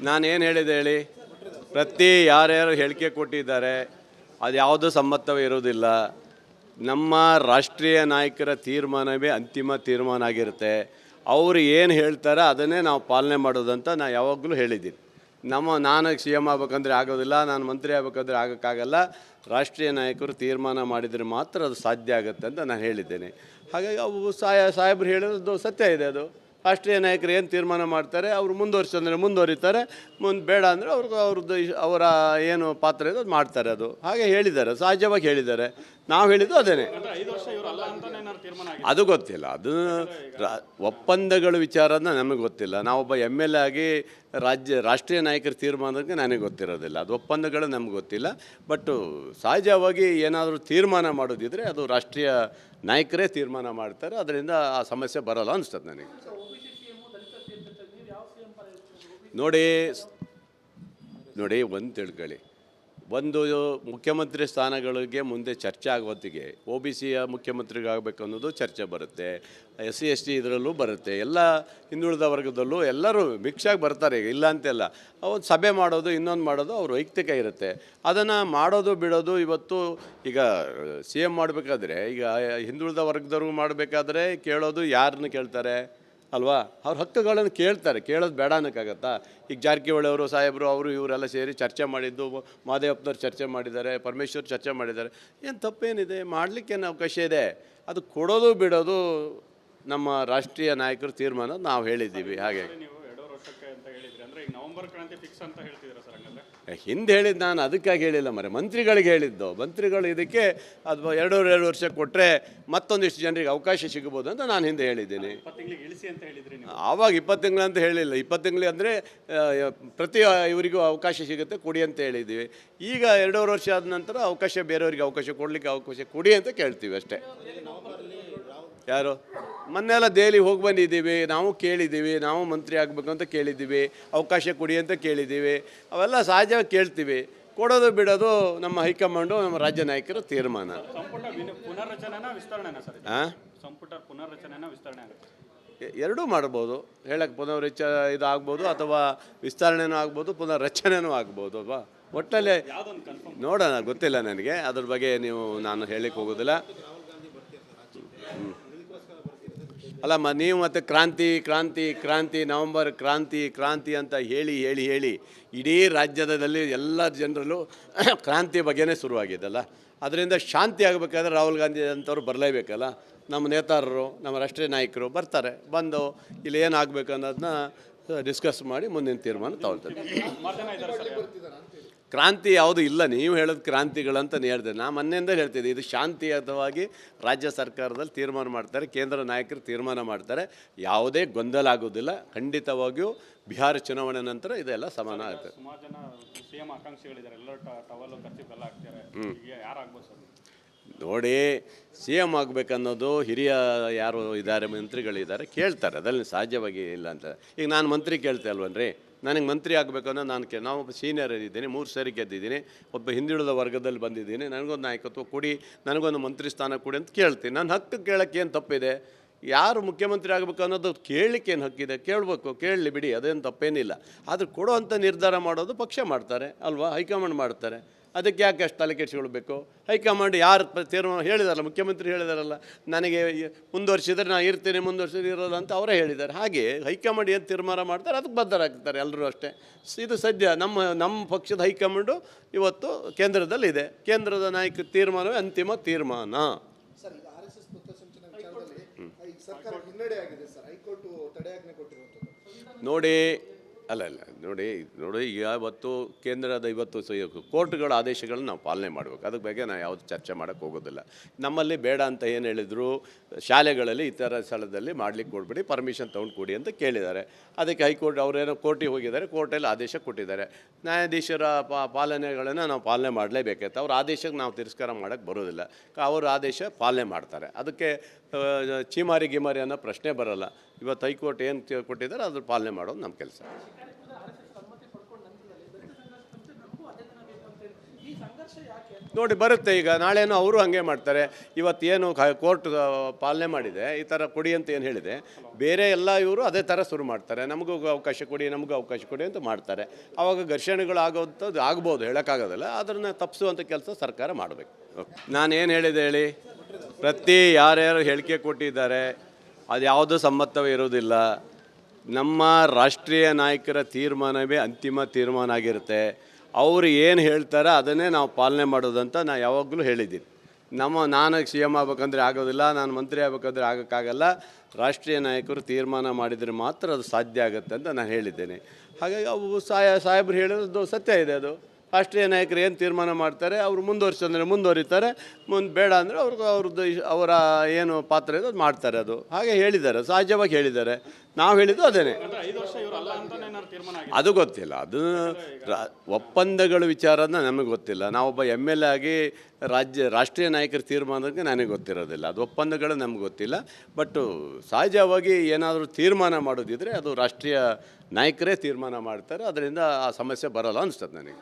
ನಾನೇನು ಹೇಳಿದೆ ಹೇಳಿ, ಯಾರ್ಯಾರು ಹೇಳಿಕೆ ಕೊಟ್ಟಿದ್ದಾರೆ ಅದು ಯಾವುದೂ ಸಮ್ಮತವೇ ಇರೋದಿಲ್ಲ. ನಮ್ಮ ರಾಷ್ಟ್ರೀಯ ನಾಯಕರ ತೀರ್ಮಾನವೇ ಅಂತಿಮ ತೀರ್ಮಾನ ಆಗಿರುತ್ತೆ. ಅವರು ಏನು ಹೇಳ್ತಾರೆ ಅದನ್ನೇ ನಾವು ಪಾಲನೆ ಮಾಡೋದಂತ ನಾನು ಯಾವಾಗಲೂ ಹೇಳಿದ್ದೀನಿ. ನಾನು ಸಿ ಎಮ್ ಆಗ್ಬೇಕಂದ್ರೆ ಆಗೋದಿಲ್ಲ, ನಾನು ಮಂತ್ರಿ ಆಗ್ಬೇಕಂದ್ರೆ ಆಗೋಕ್ಕಾಗಲ್ಲ. ರಾಷ್ಟ್ರೀಯ ನಾಯಕರು ತೀರ್ಮಾನ ಮಾಡಿದರೆ ಮಾತ್ರ ಅದು ಸಾಧ್ಯ ಆಗುತ್ತೆ ಅಂತ ನಾನು ಹೇಳಿದ್ದೇನೆ. ಹಾಗಾಗಿ ಅವು ಸಾಹೇಬರು ಹೇಳೋದು ಸತ್ಯ ಇದೆ. ಅದು ರಾಷ್ಟ್ರೀಯ ನಾಯಕರು ಏನು ತೀರ್ಮಾನ ಮಾಡ್ತಾರೆ ಅವರು ಮುಂದುವರಿಸಂದರೆ ಮುಂದುವರಿತಾರೆ, ಬೇಡ ಅಂದರೆ ಅವರ ಏನು ಪಾತ್ರ ಇದೆ ಅದು ಮಾಡ್ತಾರೆ. ಅದು ಹಾಗೆ ಹೇಳಿದ್ದಾರೆ, ಸಹಜವಾಗಿ ಹೇಳಿದ್ದಾರೆ. ನಾವು ಹೇಳಿದ್ದು ಅದೇನೆ. ಅದು ಗೊತ್ತಿಲ್ಲ, ಅದು ಒಪ್ಪಂದಗಳ ವಿಚಾರನ ನಮಗೆ ಗೊತ್ತಿಲ್ಲ. ನಾವೊಬ್ಬ MLA ಆಗಿ ರಾಷ್ಟ್ರೀಯ ನಾಯಕರ ತೀರ್ಮಾನಕ್ಕೆ ನನಗೆ ಗೊತ್ತಿರೋದಿಲ್ಲ. ಅದು ಒಪ್ಪಂದಗಳು ನಮ್ಗೆ ಗೊತ್ತಿಲ್ಲ. ಬಟ್ ಸಹಜವಾಗಿ ಏನಾದರೂ ತೀರ್ಮಾನ ಮಾಡೋದಿದ್ರೆ ಅದು ರಾಷ್ಟ್ರೀಯ ನಾಯಕರೇ ತೀರ್ಮಾನ ಮಾಡ್ತಾರೆ. ಅದರಿಂದ ಆ ಸಮಸ್ಯೆ ಬರೋಲ್ಲ ಅನಿಸ್ತದೆ ನನಗೆ. ನೋಡಿ ಒಂದು ತಿಳ್ಕೊಳ್ಳಿ, ಒಂದು ಮುಖ್ಯಮಂತ್ರಿ ಸ್ಥಾನಗಳಿಗೆ ಮುಂದೆ ಚರ್ಚೆ ಆಗೋತ್ತಿಗೆ OBCಯ ಮುಖ್ಯಮಂತ್ರಿಗಾಗಬೇಕು ಅನ್ನೋದು ಚರ್ಚೆ ಬರುತ್ತೆ. SC ST ಇದರಲ್ಲೂ ಬರುತ್ತೆ. ಎಲ್ಲ ಹಿಂದುಳಿದ ವರ್ಗದಲ್ಲೂ ಎಲ್ಲರೂ ಮಿಕ್ಸಾಗಿ ಬರ್ತಾರೆ. ಈಗ ಇಲ್ಲ ಅಂತೆಲ್ಲ. ಒಂದು ಸಭೆ ಮಾಡೋದು ಇನ್ನೊಂದು ಮಾಡೋದು ಅವ್ರ ವೈಯಕ್ತಿಕ ಇರುತ್ತೆ. ಅದನ್ನು ಮಾಡೋದು ಬಿಡೋದು. ಇವತ್ತು ಈಗ CM ಮಾಡಬೇಕಾದ್ರೆ ಈಗ ಹಿಂದುಳಿದ ವರ್ಗದವ್ರಿಗೂ ಮಾಡಬೇಕಾದ್ರೆ ಕೇಳೋದು ಯಾರನ್ನ ಕೇಳ್ತಾರೆ ಅಲ್ವಾ? ಅವ್ರ ಹಕ್ಕುಗಳನ್ನು ಕೇಳ್ತಾರೆ. ಕೇಳೋದು ಬೇಡ ಅನ್ನೋಕ್ಕಾಗತ್ತಾ? ಈಗ ಜಾರಕಿಹೊಳಿ ಅವರು ಸಾಹೇಬರು ಅವರು ಇವರೆಲ್ಲ ಸೇರಿ ಚರ್ಚೆ ಮಾಡಿದ್ದು, ಮಹದೇವಪ್ಪನವ್ರು ಚರ್ಚೆ ಮಾಡಿದ್ದಾರೆ, ಪರಮೇಶ್ವರ್ ಚರ್ಚೆ ಮಾಡಿದ್ದಾರೆ. ಏನು ತಪ್ಪೇನಿದೆ? ಮಾಡಲಿಕ್ಕೇನು ಅವಕಾಶ ಇದೆ. ಅದು ಕೊಡೋದು ಬಿಡೋದು ನಮ್ಮ ರಾಷ್ಟ್ರೀಯ ನಾಯಕರು ತೀರ್ಮಾನ ನಾವು ಹೇಳಿದ್ದೀವಿ. ಹಾಗೆ ಹಿಂದೆ ಹೇಳಿದ್ದು ನಾನು ಅದಕ್ಕಾಗಿ ಹೇಳಿಲ್ಲ ಮರೆ, ಮಂತ್ರಿಗಳಿಗೆ ಹೇಳಿದ್ದು. ಮಂತ್ರಿಗಳು ಇದಕ್ಕೆ ಅದು 2 ವರ್ಷ ಕೊಟ್ಟರೆ ಮತ್ತೊಂದಿಷ್ಟು ಜನರಿಗೆ ಅವಕಾಶ ಸಿಗ್ಬೋದು ಅಂತ ನಾನು ಹಿಂದೆ ಹೇಳಿದ್ದೀನಿ. ಆವಾಗ 20 ತಿಂಗಳು ಅಂತ ಹೇಳಿಲ್ಲ. 20 ತಿಂಗಳು ಅಂದರೆ ಪ್ರತಿ ಇವರಿಗೂ ಅವಕಾಶ ಸಿಗುತ್ತೆ ಕೊಡಿ ಅಂತ ಹೇಳಿದ್ದೀವಿ. ಈಗ 2 ವರ್ಷ ಆದ ನಂತರ ಅವಕಾಶ ಬೇರೆಯವರಿಗೆ ಅವಕಾಶ ಕೊಡಲಿಕ್ಕೆ ಅವಕಾಶ ಕೊಡಿ ಅಂತ ಕೇಳ್ತೀವಿ ಅಷ್ಟೇ. ಯಾರು ಮೊನ್ನೆಲ್ಲ ದೆಹಲಿ ಹೋಗಿ ಬಂದಿದ್ದೀವಿ, ನಾವು ಕೇಳಿದ್ದೀವಿ. ನಾವು ಮಂತ್ರಿ ಆಗಬೇಕು ಅಂತ ಕೇಳಿದ್ದೀವಿ, ಅವಕಾಶ ಕೊಡಿ ಅಂತ ಕೇಳಿದ್ದೀವಿ. ಅವೆಲ್ಲ ಸಹಜವಾಗಿ ಕೇಳ್ತೀವಿ. ಕೊಡೋದು ಬಿಡೋದು ನಮ್ಮ ಹೈಕಮಾಂಡು, ನಮ್ಮ ರಾಜ್ಯ ನಾಯಕರ ತೀರ್ಮಾನ. ಎರಡೂ ಮಾಡ್ಬೋದು. ಹೇಳಕ್ಕೆ ಇದಾಗ್ಬೋದು ಅಥವಾ ವಿಸ್ತರಣೆನೂ ಆಗ್ಬೋದು, ಪುನರ್ರಚನೆನೂ ಆಗ್ಬೋದು ಅಲ್ವಾ? ಒಟ್ಟಲ್ಲಿ ನೋಡೋಣ, ಗೊತ್ತಿಲ್ಲ ನನಗೆ ಅದ್ರ ಬಗ್ಗೆ. ನಾನು ಹೇಳಕ್ಕೆ ಹೋಗೋದಿಲ್ಲ. ಅಲ್ಲಮ್ಮ, ನೀವು ಮತ್ತು ಕ್ರಾಂತಿ ನವಂಬರ್ ಕ್ರಾಂತಿ ಅಂತ ಹೇಳಿ ಇಡೀ ರಾಜ್ಯದಲ್ಲಿ ಎಲ್ಲ ಜನರಲ್ಲೂ ಕ್ರಾಂತಿ ಬಗ್ಗೆನೇ ಶುರುವಾಗಿದ್ದಲ್ಲ. ಅದರಿಂದ ಶಾಂತಿ ಆಗಬೇಕಾದ್ರೆ ರಾಹುಲ್ ಗಾಂಧಿ ಅಂಥವ್ರು ಬರಲೇಬೇಕಲ್ಲ. ನಮ್ಮ ನೇತಾರರು, ನಮ್ಮ ರಾಷ್ಟ್ರೀಯ ನಾಯಕರು ಬರ್ತಾರೆ. ಬಂದು ಇಲ್ಲಿ ಏನಾಗಬೇಕು ಅನ್ನೋದನ್ನ ಡಿಸ್ಕಸ್ ಮಾಡಿ ಮುಂದಿನ ತೀರ್ಮಾನ ತಗೊಳ್ತಾರೆ. ಕ್ರಾಂತಿ ಯಾವುದೂ ಇಲ್ಲ. ನೀವು ಹೇಳೋದು ಕ್ರಾಂತಿಗಳಂತ ಹೇಳ್ದೆ. ನಾನು ಮೊನ್ನೆಯಿಂದ ಹೇಳ್ತಿದ್ದೆ, ಇದು ಶಾಂತಿಯುತವಾಗಿ ರಾಜ್ಯ ಸರ್ಕಾರದಲ್ಲಿ ತೀರ್ಮಾನ ಮಾಡ್ತಾರೆ, ಕೇಂದ್ರ ನಾಯಕರು ತೀರ್ಮಾನ ಮಾಡ್ತಾರೆ. ಯಾವುದೇ ಗೊಂದಲ ಆಗೋದಿಲ್ಲ. ಖಂಡಿತವಾಗಿಯೂ ಬಿಹಾರ ಚುನಾವಣೆ ನಂತರ ಇದೆಲ್ಲ ಸಮಾನ ಆಗುತ್ತೆ. ನೋಡಿ, CM ಆಗಬೇಕನ್ನೋದು ಹಿರಿಯ ಯಾರು ಇದ್ದಾರೆ, ಮಂತ್ರಿಗಳಿದ್ದಾರೆ, ಕೇಳ್ತಾರೆ. ಅದರಲ್ಲಿ ಸಹಜವಾಗಿ ಇಲ್ಲ ಅಂತ. ಈಗ ನಾನು ಮಂತ್ರಿ ಕೇಳ್ತೆ ಅಲ್ವನ್ರಿ, ನನಗೆ ಮಂತ್ರಿ ಆಗಬೇಕನ್ನೋ ನಾನು ಒಬ್ಬ ಸೀನಿಯರ್ ಇದ್ದೀನಿ, 3 ಸಾರಿ ಗೆದ್ದಿದ್ದೀನಿ, ಒಬ್ಬ ಹಿಂದುಳಿದ ವರ್ಗದಲ್ಲಿ ಬಂದಿದ್ದೀನಿ, ನನಗೊಂದು ನಾಯಕತ್ವ ಕೊಡಿ, ನನಗೊಂದು ಮಂತ್ರಿ ಸ್ಥಾನ ಕೊಡಿ ಅಂತ ಕೇಳ್ತೀನಿ. ನನ್ನ ಹಕ್ಕು ಕೇಳೋಕ್ಕೆ ಏನು ತಪ್ಪಿದೆ? ಯಾರು ಮುಖ್ಯಮಂತ್ರಿ ಆಗಬೇಕು ಅನ್ನೋದು ಕೇಳಲಿಕ್ಕೆ ಏನು ಹಕ್ಕಿದೆ? ಕೇಳಬೇಕು, ಕೇಳಲಿ ಬಿಡಿ, ಅದೇನು ತಪ್ಪೇನಿಲ್ಲ. ಆದರೆ ಕೊಡುವಂಥ ನಿರ್ಧಾರ ಮಾಡೋದು ಪಕ್ಷ ಮಾಡ್ತಾರೆ ಅಲ್ವಾ? ಹೈಕಮಾಂಡ್ ಮಾಡ್ತಾರೆ. ಅದಕ್ಕೆ ಯಾಕೆ ಅಷ್ಟು ತಲೆ ಕೆಡಿಸ್ಕೊಳ್ಬೇಕು? ಹೈಕಮಾಂಡ್ ಯಾರು ತೀರ್ಮಾನ ಹೇಳಿದಾರಲ್ಲ, ಮುಖ್ಯಮಂತ್ರಿ ಹೇಳಿದಾರಲ್ಲ, ನನಗೆ ಮುಂದುವರ್ಸಿದ್ರೆ ನಾನು ಇರ್ತೀನಿ, ಮುಂದುವರ್ಸಿದ್ರೆ ಇರೋಲ್ಲ ಅಂತ ಅವರೇ ಹೇಳಿದ್ದಾರೆ. ಹಾಗೆ ಹೈಕಮಾಂಡ್ ಏನು ತೀರ್ಮಾನ ಮಾಡ್ತಾರೆ ಅದಕ್ಕೆ ಬದ್ಧರಾಗ್ತಾರೆ ಎಲ್ಲರೂ ಅಷ್ಟೇ. ಇದು ಸದ್ಯ ನಮ್ಮ ಪಕ್ಷದ ಹೈಕಮಾಂಡು ಇವತ್ತು ಕೇಂದ್ರದಲ್ಲಿದೆ. ಕೇಂದ್ರದ ನಾಯಕ ತೀರ್ಮಾನವೇ ಅಂತಿಮ ತೀರ್ಮಾನ. ನೋಡಿ ಈಗ ಇವತ್ತು ಕೇಂದ್ರದ ಕೋರ್ಟ್ಗಳ ಆದೇಶಗಳನ್ನ ನಾವು ಪಾಲನೆ ಮಾಡಬೇಕು. ಅದ್ರ ಬಗ್ಗೆ ನಾವು ಯಾವುದು ಚರ್ಚೆ ಮಾಡೋಕ್ಕೆ ಹೋಗೋದಿಲ್ಲ. ನಮ್ಮಲ್ಲಿ ಬೇಡ ಅಂತ ಏನು ಹೇಳಿದರು, ಶಾಲೆಗಳಲ್ಲಿ ಇತರ ಸ್ಥಳದಲ್ಲಿ ಮಾಡಲಿಕ್ಕೆ ಕೊಡ್ಬಿಡಿ, ಪರ್ಮಿಷನ್ ತೊಗೊಂಡು ಕೊಡಿ ಅಂತ ಕೇಳಿದ್ದಾರೆ. ಅದಕ್ಕೆ ಹೈಕೋರ್ಟ್ ಅವರೇನೋ ಕೋರ್ಟಿಗೆ ಹೋಗಿದ್ದಾರೆ, ಕೋರ್ಟಲ್ಲಿ ಆದೇಶ ಕೊಟ್ಟಿದ್ದಾರೆ. ನ್ಯಾಯಾಧೀಶರ ಪಾಲನೆಗಳನ್ನು ನಾವು ಪಾಲನೆ ಮಾಡಲೇಬೇಕಾಯ್ತು. ಅವ್ರ ಆದೇಶಕ್ಕೆ ನಾವು ತಿರಸ್ಕಾರ ಮಾಡೋಕ್ಕೆ ಬರೋದಿಲ್ಲ. ಅವ್ರ ಆದೇಶ ಪಾಲನೆ ಮಾಡ್ತಾರೆ. ಅದಕ್ಕೆ ಚೀಮಾರಿ ಗಿಮಾರಿ ಅನ್ನೋ ಪ್ರಶ್ನೆ ಬರೋಲ್ಲ. ಇವತ್ತು ಹೈಕೋರ್ಟ್ ಏನು ಕೊಟ್ಟಿದ್ದಾರೆ ಅದ್ರ ಪಾಲನೆ ಮಾಡೋದು ನಮ್ಮ ಕೆಲಸ. ನೋಡಿ, ನೋಡಿ ಬರುತ್ತೆ. ಈಗ ನಾಳೆನೂ ಅವರು ಹಾಗೆ ಮಾಡ್ತಾರೆ. ಇವತ್ತೇನು ಕೋರ್ಟ್ ಪಾಲನೆ ಮಾಡಿದೆ, ಈ ಥರ ಕೊಡಿ ಅಂತ ಏನು ಹೇಳಿದೆ, ಬೇರೆ ಎಲ್ಲ ಇವರು ಅದೇ ಥರ ಶುರು ಮಾಡ್ತಾರೆ. ನಮಗೂ ಅವಕಾಶ ಕೊಡಿ, ನಮಗೂ ಅವಕಾಶ ಕೊಡಿ ಅಂತ ಮಾಡ್ತಾರೆ. ಆವಾಗ ಘರ್ಷಣೆಗಳು ಆಗೋವಂಥದ್ದು ಆಗ್ಬೋದು, ಹೇಳೋಕ್ಕಾಗೋದಿಲ್ಲ. ಅದನ್ನು ತಪ್ಪಿಸುವಂಥ ಕೆಲಸ ಸರ್ಕಾರ ಮಾಡಬೇಕು. ನಾನೇನು ಹೇಳಿದೆ ಹೇಳಿ, ಯಾರ್ಯಾರು ಹೇಳಿಕೆ ಕೊಟ್ಟಿದ್ದಾರೆ ಅದು ಯಾವುದೂ ಸಮ್ಮತವೇ ಇರೋದಿಲ್ಲ. ನಮ್ಮ ರಾಷ್ಟ್ರೀಯ ನಾಯಕರ ತೀರ್ಮಾನವೇ ಅಂತಿಮ ತೀರ್ಮಾನ ಆಗಿರುತ್ತೆ. ಅವರು ಏನು ಹೇಳ್ತಾರೆ ಅದನ್ನೇ ನಾವು ಪಾಲನೆ ಮಾಡೋದಂತ ನಾನು ಯಾವಾಗಲೂ ಹೇಳಿದ್ದೀನಿ. ನಾನು ಸಿ ಎಮ್ ಆಗ್ಬೇಕಂದ್ರೆ ಆಗೋದಿಲ್ಲ, ನಾನು ಮಂತ್ರಿ ಆಗ್ಬೇಕಂದ್ರೆ ಆಗೋಕ್ಕಾಗಲ್ಲ. ರಾಷ್ಟ್ರೀಯ ನಾಯಕರು ತೀರ್ಮಾನ ಮಾಡಿದರೆ ಮಾತ್ರ ಅದು ಸಾಧ್ಯ ಆಗುತ್ತೆ ಅಂತ ನಾನು ಹೇಳಿದ್ದೇನೆ. ಹಾಗಾಗಿ ಅವು ಸಾಹೇಬರು ಹೇಳೋದು ಸತ್ಯ ಇದೆ. ಅದು ರಾಷ್ಟ್ರೀಯ ನಾಯಕರು ಏನು ತೀರ್ಮಾನ ಮಾಡ್ತಾರೆ ಅವರು ಮುಂದುವರಿಸಂದರೆ ಮುಂದುವರಿತಾರೆ, ಬೇಡ ಅಂದರೆ ಅವ್ರದ್ದು ಅವರ ಏನು ಪಾತ್ರ ಇದೆ ಅದು ಮಾಡ್ತಾರೆ. ಅದು ಹಾಗೆ ಹೇಳಿದ್ದಾರೆ, ಸಹಜವಾಗಿ ಹೇಳಿದ್ದಾರೆ. ನಾವು ಹೇಳಿದ್ದು ಅದೇನೆ. ಅದು ಗೊತ್ತಿಲ್ಲ. ಅದು ಒಪ್ಪಂದಗಳ ವಿಚಾರನ ನಮಗೆ ಗೊತ್ತಿಲ್ಲ. ನಾವೊಬ್ಬ MLA ಆಗಿ ರಾಷ್ಟ್ರೀಯ ನಾಯಕರ ತೀರ್ಮಾನಕ್ಕೆ ನನಗೆ ಗೊತ್ತಿರೋದಿಲ್ಲ. ಅದು ಒಪ್ಪಂದಗಳು ನಮ್ಗೆ ಗೊತ್ತಿಲ್ಲ. ಬಟ್ ಸಹಜವಾಗಿ ಏನಾದರೂ ತೀರ್ಮಾನ ಮಾಡೋದಿದ್ರೆ ಅದು ರಾಷ್ಟ್ರೀಯ ನಾಯಕರೇ ತೀರ್ಮಾನ ಮಾಡ್ತಾರೆ. ಅದರಿಂದ ಆ ಸಮಸ್ಯೆ ಬರೋಲ್ಲ ಅನಿಸ್ತದೆ ನನಗೆ.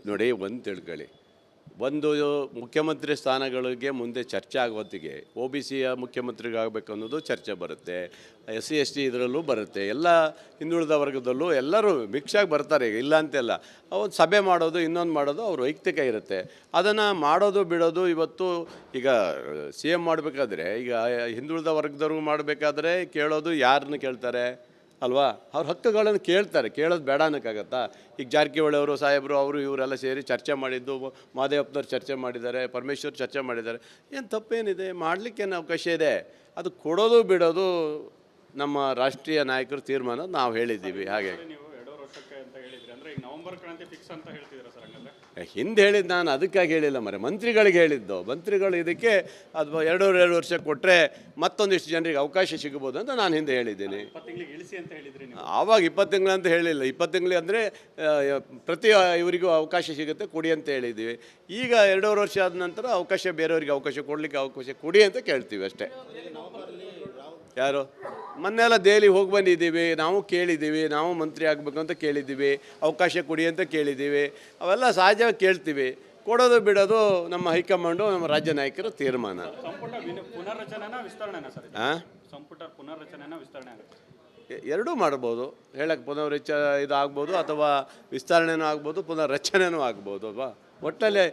ನೋಡಿ ಒಂದು ತಿಳ್ಕೊಳ್ಳಿ, ಒಂದು ಮುಖ್ಯಮಂತ್ರಿ ಸ್ಥಾನಗಳಿಗೆ ಮುಂದೆ ಚರ್ಚೆ ಆಗೋತ್ತಿಗೆ OBCಯ ಮುಖ್ಯಮಂತ್ರಿಗಾಗಬೇಕು ಅನ್ನೋದು ಚರ್ಚೆ ಬರುತ್ತೆ. SC ST ಇದರಲ್ಲೂ ಬರುತ್ತೆ. ಎಲ್ಲ ಹಿಂದುಳಿದ ವರ್ಗದಲ್ಲೂ ಎಲ್ಲರೂ ಮಿಕ್ಸಾಗಿ ಬರ್ತಾರೆ. ಈಗ ಇಲ್ಲ ಅಂತೆಲ್ಲ. ಒಂದು ಸಭೆ ಮಾಡೋದು, ಇನ್ನೊಂದು ಮಾಡೋದು ಅವ್ರ ವೈಯಕ್ತಿಕ ಇರುತ್ತೆ. ಅದನ್ನು ಮಾಡೋದು ಬಿಡೋದು. ಇವತ್ತು ಈಗ CM ಮಾಡಬೇಕಾದ್ರೆ, ಈಗ ಹಿಂದುಳಿದ ವರ್ಗದವ್ರಿಗೂ ಮಾಡಬೇಕಾದ್ರೆ ಕೇಳೋದು ಯಾರನ್ನ ಕೇಳ್ತಾರೆ ಅಲ್ವಾ? ಅವ್ರ ಹಕ್ಕುಗಳನ್ನು ಕೇಳ್ತಾರೆ. ಕೇಳೋದು ಬೇಡ ಅನ್ನೋಕ್ಕಾಗತ್ತಾ? ಈಗ ಜಾರಕಿಹೊಳಿ ಅವರು ಸಾಹೇಬರು ಅವರು ಇವರೆಲ್ಲ ಸೇರಿ ಚರ್ಚೆ ಮಾಡಿದ್ದು, ಮಹದೇವಪ್ಪನವ್ರು ಚರ್ಚೆ ಮಾಡಿದ್ದಾರೆ, ಪರಮೇಶ್ವರ್ ಚರ್ಚೆ ಮಾಡಿದ್ದಾರೆ. ಏನು ತಪ್ಪೇನಿದೆ? ಮಾಡಲಿಕ್ಕೇನು ಅವಕಾಶ ಇದೆ. ಅದು ಕೊಡೋದು ಬಿಡೋದು ನಮ್ಮ ರಾಷ್ಟ್ರೀಯ ನಾಯಕರು ತೀರ್ಮಾನ ನಾವು ಹೇಳಿದ್ದೀವಿ. ಹಾಗೆ ಹಿಂದೆ ಹೇಳಿದ್ದು ನಾನು ಅದಕ್ಕಾಗಿ ಹೇಳಿಲ್ಲ ಮರೆ, ಮಂತ್ರಿಗಳಿಗೆ ಹೇಳಿದ್ದು. ಮಂತ್ರಿಗಳು ಇದಕ್ಕೆ ಅದು 2 ವರ್ಷ ಕೊಟ್ಟರೆ ಮತ್ತೊಂದಿಷ್ಟು ಜನರಿಗೆ ಅವಕಾಶ ಸಿಗ್ಬೋದು ಅಂತ ನಾನು ಹಿಂದೆ ಹೇಳಿದ್ದೀನಿ. ಆವಾಗ 20 ತಿಂಗಳು ಅಂತ ಹೇಳಿಲ್ಲ. 20 ತಿಂಗಳು ಅಂದರೆ ಪ್ರತಿ ಇವರಿಗೂ ಅವಕಾಶ ಸಿಗುತ್ತೆ ಕೊಡಿ ಅಂತ ಹೇಳಿದ್ದೀವಿ. ಈಗ 2 ವರ್ಷ ಆದ ನಂತರ ಅವಕಾಶ ಬೇರೆಯವರಿಗೆ ಅವಕಾಶ ಕೊಡಲಿಕ್ಕೆ ಅವಕಾಶ ಕೊಡಿ ಅಂತ ಕೇಳ್ತೀವಿ ಅಷ್ಟೇ. ಯಾರು ಮೊನ್ನೆಲ್ಲ ದೆಹಲಿ ಹೋಗಿ ಬಂದಿದ್ದೀವಿ, ನಾವು ಕೇಳಿದ್ದೀವಿ. ನಾವು ಮಂತ್ರಿ ಆಗಬೇಕು ಅಂತ ಕೇಳಿದ್ದೀವಿ, ಅವಕಾಶ ಕೊಡಿ ಅಂತ ಕೇಳಿದ್ದೀವಿ. ಅವೆಲ್ಲ ಸಹಜವಾಗಿ ಕೇಳ್ತೀವಿ. ಕೊಡೋದು ಬಿಡೋದು ನಮ್ಮ ಹೈಕಮಾಂಡು, ನಮ್ಮ ರಾಜ್ಯ ನಾಯಕರ ತೀರ್ಮಾನ. ಎರಡೂ ಮಾಡ್ಬೋದು. ಹೇಳಕ್ಕೆ ಇದು ಆಗ್ಬೋದು, ಅಥವಾ ವಿಸ್ತರಣೆನೂ ಆಗ್ಬೋದು, ಪುನರ್ರಚನೆನೂ ಆಗ್ಬೋದು ಅಲ್ವಾ? ಒಟ್ಟಲ್ಲಿ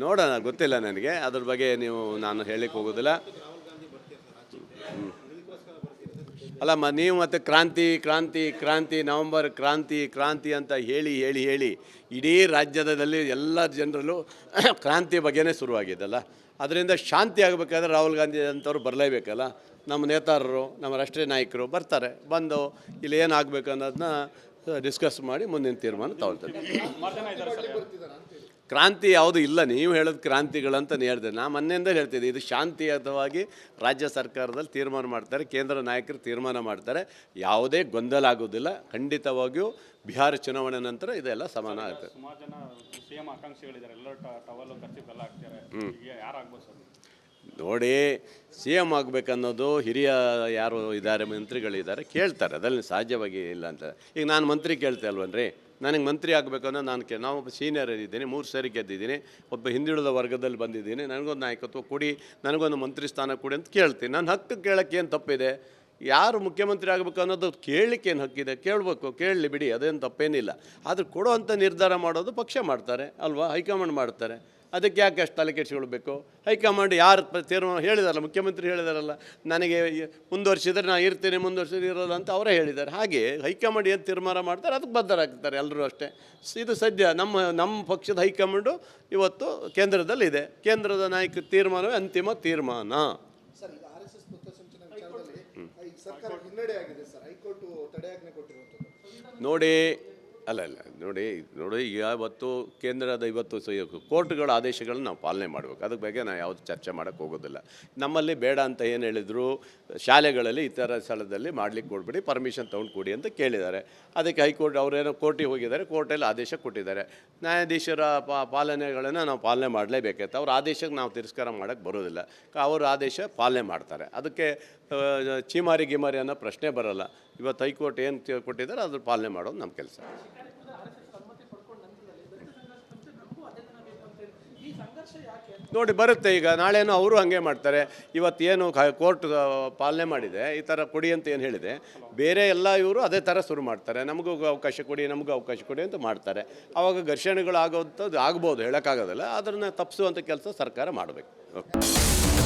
ನೋಡೋಣ, ಗೊತ್ತಿಲ್ಲ ನನಗೆ ಅದ್ರ ಬಗ್ಗೆ. ನಾನು ಹೇಳಕ್ಕೆ ಹೋಗೋದಿಲ್ಲ. ಅಲ್ಲಮ್ಮ, ನೀವು ಮತ್ತು ಕ್ರಾಂತಿ ನವಂಬರ್ ಕ್ರಾಂತಿ ಅಂತ ಹೇಳಿ ಇಡೀ ರಾಜ್ಯದಲ್ಲಿ ಎಲ್ಲ ಜನರಲ್ಲೂ ಕ್ರಾಂತಿ ಬಗ್ಗೆನೇ ಶುರುವಾಗಿದ್ದಲ್ಲ. ಅದರಿಂದ ಶಾಂತಿ ಆಗಬೇಕಾದ್ರೆ ರಾಹುಲ್ ಗಾಂಧಿ ಅಂಥವ್ರು ಬರಲೇಬೇಕಲ್ಲ. ನಮ್ಮ ನೇತಾರರು, ನಮ್ಮ ರಾಷ್ಟ್ರೀಯ ನಾಯಕರು ಬರ್ತಾರೆ. ಬಂದು ಇಲ್ಲಿ ಏನಾಗಬೇಕು ಅನ್ನೋದನ್ನ ಡಿಸ್ಕಸ್ ಮಾಡಿ ಮುಂದಿನ ತೀರ್ಮಾನ ತಗೊಳ್ತಾರೆ. ಕ್ರಾಂತಿ ಯಾವುದು ಇಲ್ಲ. ನೀವು ಹೇಳೋದು ಕ್ರಾಂತಿಗಳಂತ ಹೇಳ್ದೆ. ನಾನು ಮೊನ್ನೆಯಿಂದ ಹೇಳ್ತಿದ್ದೆ, ಇದು ಶಾಂತಿಯುತವಾಗಿ ರಾಜ್ಯ ಸರ್ಕಾರದಲ್ಲಿ ತೀರ್ಮಾನ ಮಾಡ್ತಾರೆ, ಕೇಂದ್ರ ನಾಯಕರು ತೀರ್ಮಾನ ಮಾಡ್ತಾರೆ. ಯಾವುದೇ ಗೊಂದಲ ಆಗೋದಿಲ್ಲ. ಖಂಡಿತವಾಗಿಯೂ ಬಿಹಾರ ಚುನಾವಣೆ ನಂತರ ಇದೆಲ್ಲ ಸಮಾನ ಆಗುತ್ತೆ. ನೋಡಿ, CM ಆಗಬೇಕನ್ನೋದು ಹಿರಿಯ ಯಾರು ಇದ್ದಾರೆ, ಮಂತ್ರಿಗಳಿದ್ದಾರೆ, ಕೇಳ್ತಾರೆ. ಅದರಲ್ಲಿ ಸಹಜವಾಗಿ ಇಲ್ಲ ಅಂತ. ಈಗ ನಾನು ಮಂತ್ರಿ ಕೇಳ್ತೆ ಅಲ್ವನ್ರಿ, ನನಗೆ ಮಂತ್ರಿ ಆಗಬೇಕನ್ನೋ ನಾವು ಸೀನಿಯರ್ ಇದ್ದೀನಿ, 3 ಸಾರಿ ಗೆದ್ದಿದ್ದೀನಿ, ಒಬ್ಬ ಹಿಂದುಳಿದ ವರ್ಗದಲ್ಲಿ ಬಂದಿದ್ದೀನಿ, ನನಗೊಂದು ನಾಯಕತ್ವ ಕೊಡಿ, ನನಗೊಂದು ಮಂತ್ರಿ ಸ್ಥಾನ ಕೊಡಿ ಅಂತ ಕೇಳ್ತೀನಿ. ನನ್ನ ಹಕ್ಕು ಕೇಳೋಕ್ಕೆ ಏನು ತಪ್ಪಿದೆ? ಯಾರು ಮುಖ್ಯಮಂತ್ರಿ ಆಗಬೇಕು ಅನ್ನೋದು ಕೇಳಲಿಕ್ಕೆ ಏನು ಹಕ್ಕಿದೆ? ಕೇಳಬೇಕು, ಕೇಳಲಿ ಬಿಡಿ, ಅದೇನು ತಪ್ಪೇನಿಲ್ಲ. ಆದರೆ ಕೊಡುವಂಥ ನಿರ್ಧಾರ ಮಾಡೋದು ಪಕ್ಷ ಮಾಡ್ತಾರೆ ಅಲ್ವಾ? ಹೈಕಮಾಂಡ್ ಮಾಡ್ತಾರೆ. ಅದಕ್ಕೆ ಯಾಕೆ ಅಷ್ಟು ತಲೆ ಕೆಡಿಸ್ಕೊಳ್ಬೇಕು? ಹೈಕಮಾಂಡ್ ಯಾರು ತೀರ್ಮಾನ ಹೇಳಿದಾರಲ್ಲ, ಮುಖ್ಯಮಂತ್ರಿ ಹೇಳಿದಾರಲ್ಲ, ನನಗೆ ಮುಂದುವರಿಸಿದರೆ ನಾನು ಇರ್ತೀನಿ, ಮುಂದುವರಿಸಿದ್ರೆ ಇರೋಲ್ಲ ಅಂತ ಅವರೇ ಹೇಳಿದ್ದಾರೆ. ಹಾಗೆ ಹೈಕಮಾಂಡ್ ಏನು ತೀರ್ಮಾನ ಮಾಡ್ತಾರೆ ಅದಕ್ಕೆ ಬದ್ಧರಾಗ್ತಾರೆ ಎಲ್ಲರೂ ಅಷ್ಟೇ. ಇದು ಸದ್ಯ ನಮ್ಮ ಪಕ್ಷದ ಹೈಕಮಾಂಡು ಇವತ್ತು ಕೇಂದ್ರದಲ್ಲಿದೆ. ಕೇಂದ್ರದ ನಾಯಕ ತೀರ್ಮಾನವೇ ಅಂತಿಮ ತೀರ್ಮಾನ. ನೋಡಿ ನೋಡಿ ಈಗ ಇವತ್ತು ಕೇಂದ್ರದ ಕೋರ್ಟ್ಗಳ ಆದೇಶಗಳನ್ನು ನಾವು ಪಾಲನೆ ಮಾಡಬೇಕು. ಅದ್ರ ಬಗ್ಗೆ ನಾವು ಯಾವುದು ಚರ್ಚೆ ಮಾಡೋಕ್ಕೆ ಹೋಗೋದಿಲ್ಲ. ನಮ್ಮಲ್ಲಿ ಬೇಡ ಅಂತ ಏನು ಹೇಳಿದರು, ಶಾಲೆಗಳಲ್ಲಿ ಇತರ ಸ್ಥಳದಲ್ಲಿ ಮಾಡಲಿಕ್ಕೆ ಕೊಡ್ಬಿಡಿ, ಪರ್ಮಿಷನ್ ತೊಗೊಂಡು ಕೊಡಿ ಅಂತ ಕೇಳಿದ್ದಾರೆ. ಅದಕ್ಕೆ ಹೈಕೋರ್ಟ್ ಅವರೇನೋ ಕೋರ್ಟಿಗೆ ಹೋಗಿದ್ದಾರೆ, ಕೋರ್ಟಲ್ಲಿ ಆದೇಶ ಕೊಟ್ಟಿದ್ದಾರೆ. ನ್ಯಾಯಾಧೀಶರ ಪಾಲನೆಗಳನ್ನು ನಾವು ಪಾಲನೆ ಮಾಡಲೇಬೇಕಾಯ್ತು. ಅವ್ರ ಆದೇಶಕ್ಕೆ ನಾವು ತಿರಸ್ಕಾರ ಮಾಡೋಕ್ಕೆ ಬರೋದಿಲ್ಲ. ಅವ್ರ ಆದೇಶ ಪಾಲನೆ ಮಾಡ್ತಾರೆ. ಅದಕ್ಕೆ ಚೀಮಾರಿ ಗಿಮಾರಿ ಅನ್ನೋ ಪ್ರಶ್ನೆ ಬರೋಲ್ಲ. ಇವತ್ತು ಹೈಕೋರ್ಟ್ ಏನು ಕೊಟ್ಟಿದ್ದಾರೆ ಅದ್ರ ಪಾಲನೆ ಮಾಡೋದು ನಮ್ಮ ಕೆಲಸ. ನೋಡಿ ಬರುತ್ತೆ, ಈಗ ನಾಳೆನೂ ಅವರು ಹಾಗೆ ಮಾಡ್ತಾರೆ. ಇವತ್ತೇನು ಕೋರ್ಟ್ ಪಾಲನೆ ಮಾಡಿದೆ, ಈ ಥರ ಕೊಡಿ ಅಂತ ಏನು ಹೇಳಿದೆ, ಬೇರೆ ಎಲ್ಲ ಇವರು ಅದೇ ಥರ ಶುರು ಮಾಡ್ತಾರೆ, ನಮಗೂ ಅವಕಾಶ ಕೊಡಿ ನಮಗೂ ಅವಕಾಶ ಕೊಡಿ ಅಂತ ಮಾಡ್ತಾರೆ. ಆವಾಗ ಘರ್ಷಣೆಗಳು ಆಗೋವಂಥದ್ದು ಆಗ್ಬೋದು, ಹೇಳೋಕ್ಕಾಗೋದಿಲ್ಲ. ಅದನ್ನು ತಪ್ಪಿಸುವಂಥ ಕೆಲಸ ಸರ್ಕಾರ ಮಾಡಬೇಕು. ಓಕೆ.